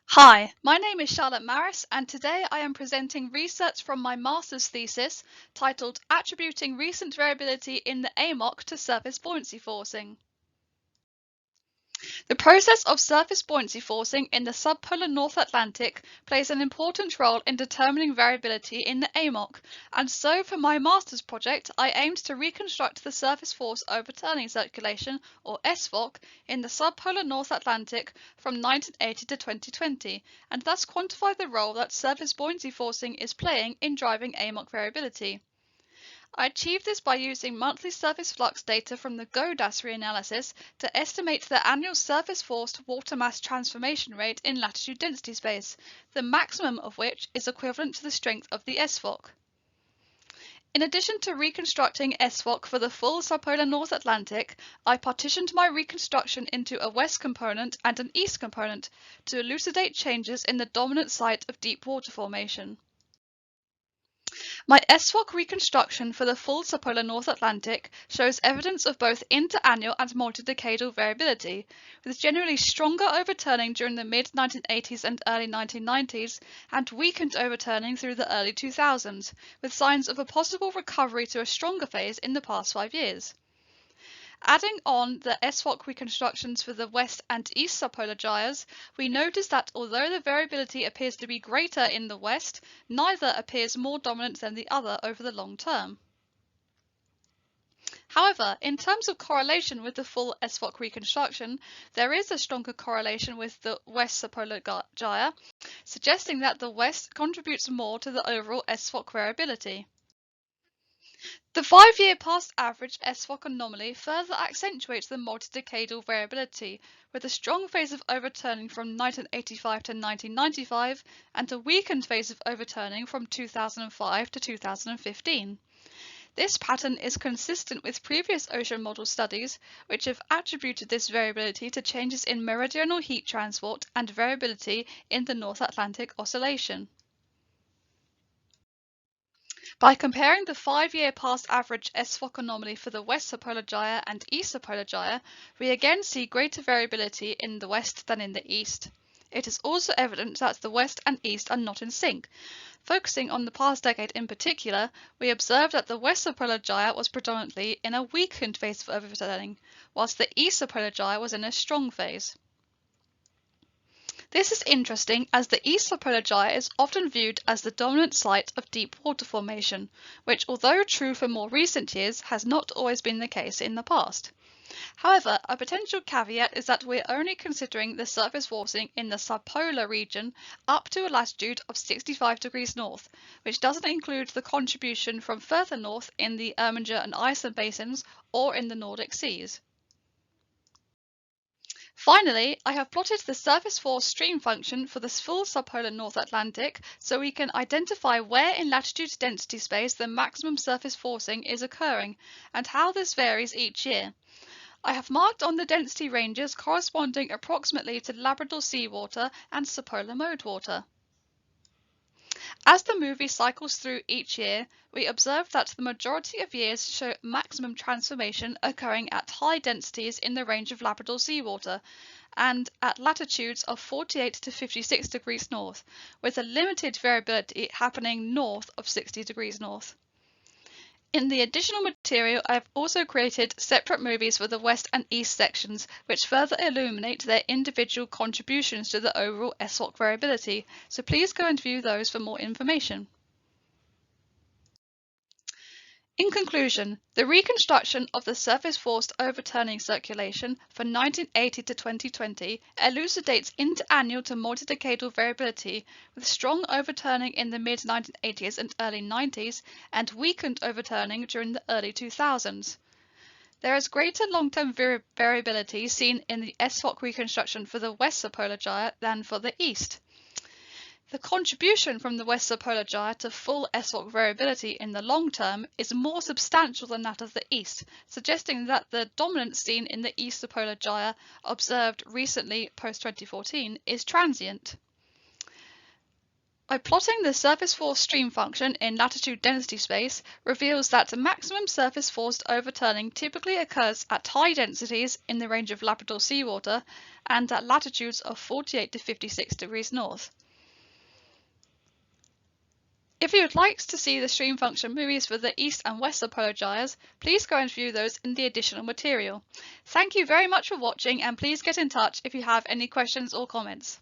Hi, my name is Charlotte Maris, and today I am presenting research from my master's thesis titled Attributing Recent Variability in the AMOC to Surface Buoyancy Forcing. The process of surface buoyancy forcing in the subpolar North Atlantic plays an important role in determining variability in the AMOC, and so for my master's project I aimed to reconstruct the surface force overturning circulation, or SFOC, in the subpolar North Atlantic from 1980 to 2020, and thus quantify the role that surface buoyancy forcing is playing in driving AMOC variability. I achieved this by using monthly surface flux data from the GODAS reanalysis to estimate the annual surface force to water mass transformation rate in latitude density space, the maximum of which is equivalent to the strength of the SFOC. In addition to reconstructing SFOC for the full subpolar North Atlantic, I partitioned my reconstruction into a west component and an east component to elucidate changes in the dominant site of deep water formation. My SFOC reconstruction for the full subpolar North Atlantic shows evidence of both interannual and multidecadal variability, with generally stronger overturning during the mid-1980s and early 1990s, and weakened overturning through the early 2000s, with signs of a possible recovery to a stronger phase in the past 5 years. Adding on the SFOC reconstructions for the west and east subpolar gyres, we notice that although the variability appears to be greater in the west, neither appears more dominant than the other over the long term. However, in terms of correlation with the full SFOC reconstruction, there is a stronger correlation with the west subpolar gyre, suggesting that the west contributes more to the overall SFOC variability. The 5-year past average SFOC anomaly further accentuates the multidecadal variability, with a strong phase of overturning from 1985 to 1995 and a weakened phase of overturning from 2005 to 2015. This pattern is consistent with previous ocean model studies, which have attributed this variability to changes in meridional heat transport and variability in the North Atlantic Oscillation. By comparing the 5-year past average SFOC anomaly for the west subpolar gyre and east subpolar gyre, we again see greater variability in the west than in the east. It is also evident that the west and east are not in sync. Focusing on the past decade in particular, we observed that the west subpolar gyre was predominantly in a weakened phase of overturning, whilst the east subpolar gyre was in a strong phase. This is interesting as the east subpolar gyre is often viewed as the dominant site of deep water formation, which, although true for more recent years, has not always been the case in the past. However, a potential caveat is that we're only considering the surface forcing in the subpolar region up to a latitude of 65 degrees north, which doesn't include the contribution from further north in the Erminger and Iceland basins or in the Nordic seas. Finally, I have plotted the surface force stream function for the full subpolar North Atlantic so we can identify where in latitude density space the maximum surface forcing is occurring and how this varies each year. I have marked on the density ranges corresponding approximately to Labrador seawater and subpolar mode water. As the movie cycles through each year, we observe that the majority of years show maximum transformation occurring at high densities in the range of Labrador seawater and at latitudes of 48 to 56 degrees north, with a limited variability happening north of 60 degrees north. In the additional material, I have also created separate movies for the west and east sections, which further illuminate their individual contributions to the overall SFOC variability, so please go and view those for more information. In conclusion, the reconstruction of the surface-forced overturning circulation for 1980 to 2020 elucidates interannual to multidecadal variability, with strong overturning in the mid-1980s and early 90s and weakened overturning during the early 2000s. There is greater long-term variability seen in the SFOC reconstruction for the west subpolar gyre than for the east. The contribution from the west subpolar gyre to full SFOC variability in the long term is more substantial than that of the east, suggesting that the dominance seen in the east subpolar gyre observed recently post-2014 is transient. By plotting the surface force stream function in latitude density space reveals that maximum surface force overturning typically occurs at high densities in the range of Labrador seawater and at latitudes of 48 to 56 degrees north. If you would like to see the stream function movies for the east and west subpolar gyres, please go and view those in the additional material. Thank you very much for watching, and please get in touch if you have any questions or comments.